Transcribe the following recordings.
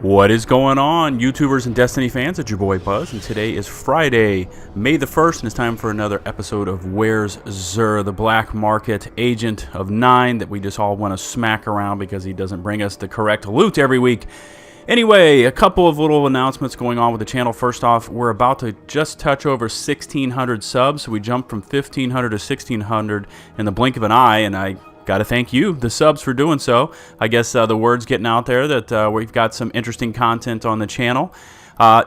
What is going on, YouTubers and Destiny fans? It's your boy Buzz, and today is Friday, May the 1st, and it's time for another episode of Where's Xur, the black market agent of 9 that we just all want to smack around because he doesn't bring us the correct loot every week. Anyway, a couple of little announcements going on with the channel. First off, we're about to just touch over 1,600 subs, so we jumped from 1,500 to 1,600 in the blink of an eye, and I got to thank you, the subs, for doing so. I guess the word's getting out there that we've got some interesting content on the channel.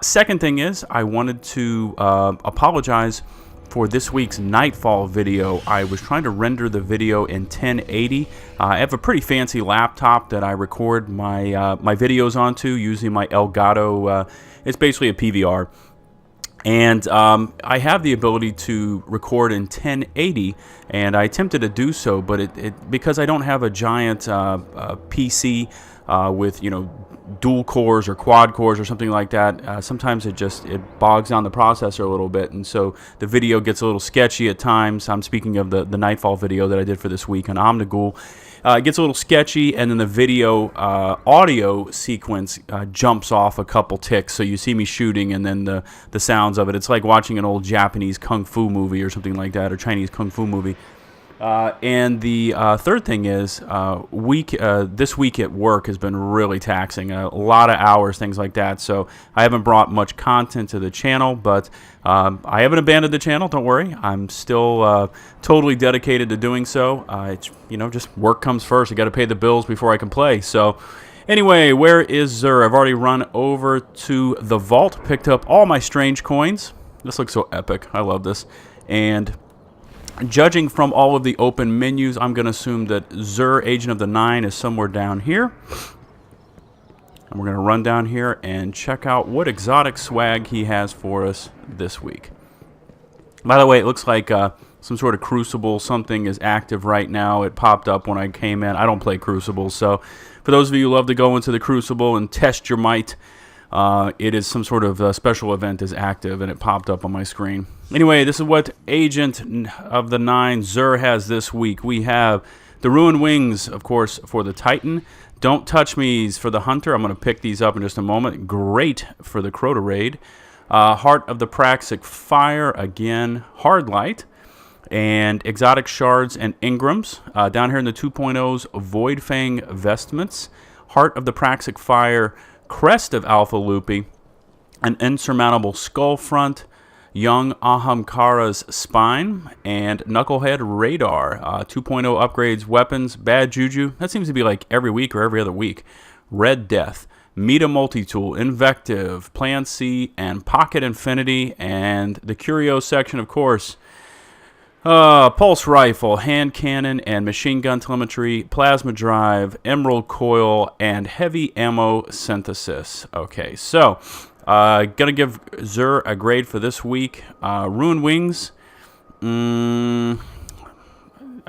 Second thing is, I wanted to apologize for this week's Nightfall video. I was trying to render the video in 1080. I have a pretty fancy laptop that I record my my videos onto using my Elgato. It's basically a PVR. And I have the ability to record in 1080, and I attempted to do so, but because I don't have a giant PC with, you know, dual cores or quad cores or something like that, sometimes it bogs down the processor a little bit, and so the video gets a little sketchy at times. I'm speaking of the Nightfall video that I did for this week on Omnigul. It gets a little sketchy, and then the video audio sequence jumps off a couple ticks, so you see me shooting and then the sounds of it. It's like watching an old Japanese kung fu movie or something like that, or Chinese kung fu movie. And the third thing is, this week at work has been really taxing. A lot of hours, things like that. So I haven't brought much content to the channel, but I haven't abandoned the channel. Don't worry. I'm still totally dedicated to doing so. It's, you know, just work comes first. I got to pay the bills before I can play. So anyway, where is Xur? I've already run over to the vault, picked up all my strange coins. This looks so epic. I love this. And judging from all of the open menus, I'm going to assume that Xur, Agent of the 9, is somewhere down here. And we're going to run down here and check out what exotic swag he has for us this week. By the way, it looks like some sort of Crucible, something is active right now. It popped up when I came in. I don't play Crucible, so for those of you who love to go into the Crucible and test your might, it is some sort of special event is active, and it popped up on my screen. Anyway, this is what Agent of the 9 Xur has this week. We have the Ruined Wings, of course, for the Titan. Don't Touch Me's for the Hunter. I'm going to pick these up in just a moment. Great for the Crota raid. Heart of the Praxic Fire, again, Hard Light. And Exotic Shards and Ingrams. Down here in the 2.0s, Void Fang Vestments. Heart of the Praxic Fire, Crest of Alpha Lupi, an Insurmountable Skull Front, Young Ahamkara's Spine, and Knucklehead Radar. 2.0 upgrades, weapons, Bad Juju. That seems to be like every week or every other week. Red Death, Meta Multitool, Invective, Plan C, and Pocket Infinity. And the Curio section, of course, Pulse Rifle, Hand Cannon, and Machine Gun Telemetry, Plasma Drive, Emerald Coil, and Heavy Ammo Synthesis. Okay, so, gonna give Xur a grade for this week. Ruined Wings, I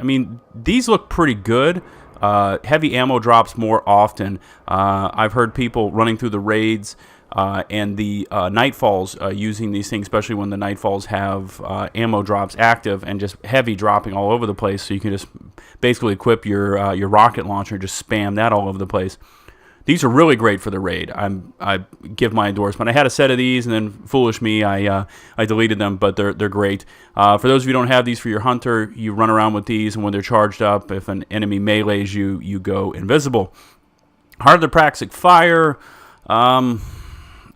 mean, these look pretty good. Heavy ammo drops more often. I've heard people running through the raids and the Nightfalls using these things, especially when the Nightfalls have ammo drops active and just heavy dropping all over the place, so you can just basically equip your rocket launcher and just spam that all over the place. These are really great for the raid. I give my endorsement. I had a set of these, and then foolish me, I deleted them, but they're great. For those of you who don't have these for your hunter, you run around with these, and when they're charged up, if an enemy melees you, you go invisible. Heart of the Praxic Fire,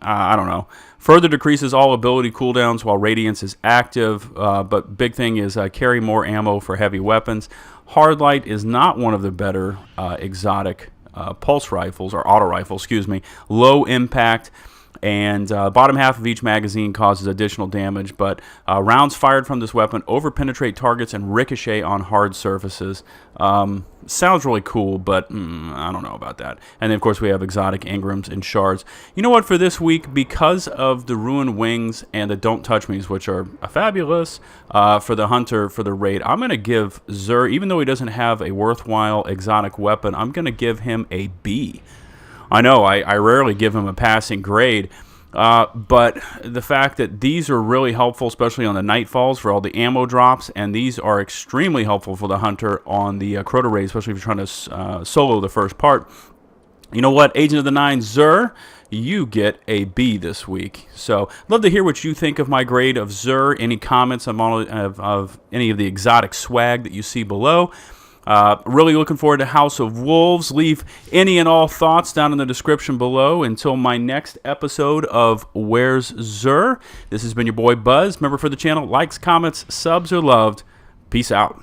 I don't know. Further decreases all ability cooldowns while Radiance is active, but big thing is carry more ammo for heavy weapons. Hard Light is not one of the better exotic pulse rifles, or auto rifles, excuse me. Low impact, and bottom half of each magazine causes additional damage, but rounds fired from this weapon over-penetrate targets and ricochet on hard surfaces. Sounds really cool, but I don't know about that. And then, of course, we have exotic Ingrams and Shards. You know what, for this week, because of the Ruined Wings and the Don't Touch Me's, which are fabulous for the Hunter, for the raid, I'm going to give Xur, even though he doesn't have a worthwhile exotic weapon, I'm going to give him a B. I know, I rarely give him a passing grade, but the fact that these are really helpful, especially on the Nightfalls for all the ammo drops, and these are extremely helpful for the Hunter on the Crota raid, especially if you're trying to solo the first part. You know what, Agent of the Nine Zur, you get a B this week. So, love to hear what you think of my grade of Zur. Any comments of any of the exotic swag that you see below. Really looking forward to House of Wolves. Leave any and all thoughts down in the description below. Until my next episode of Where's Zur, this has been your boy Buzz. Remember, for the channel, likes, comments, subs are loved. Peace out.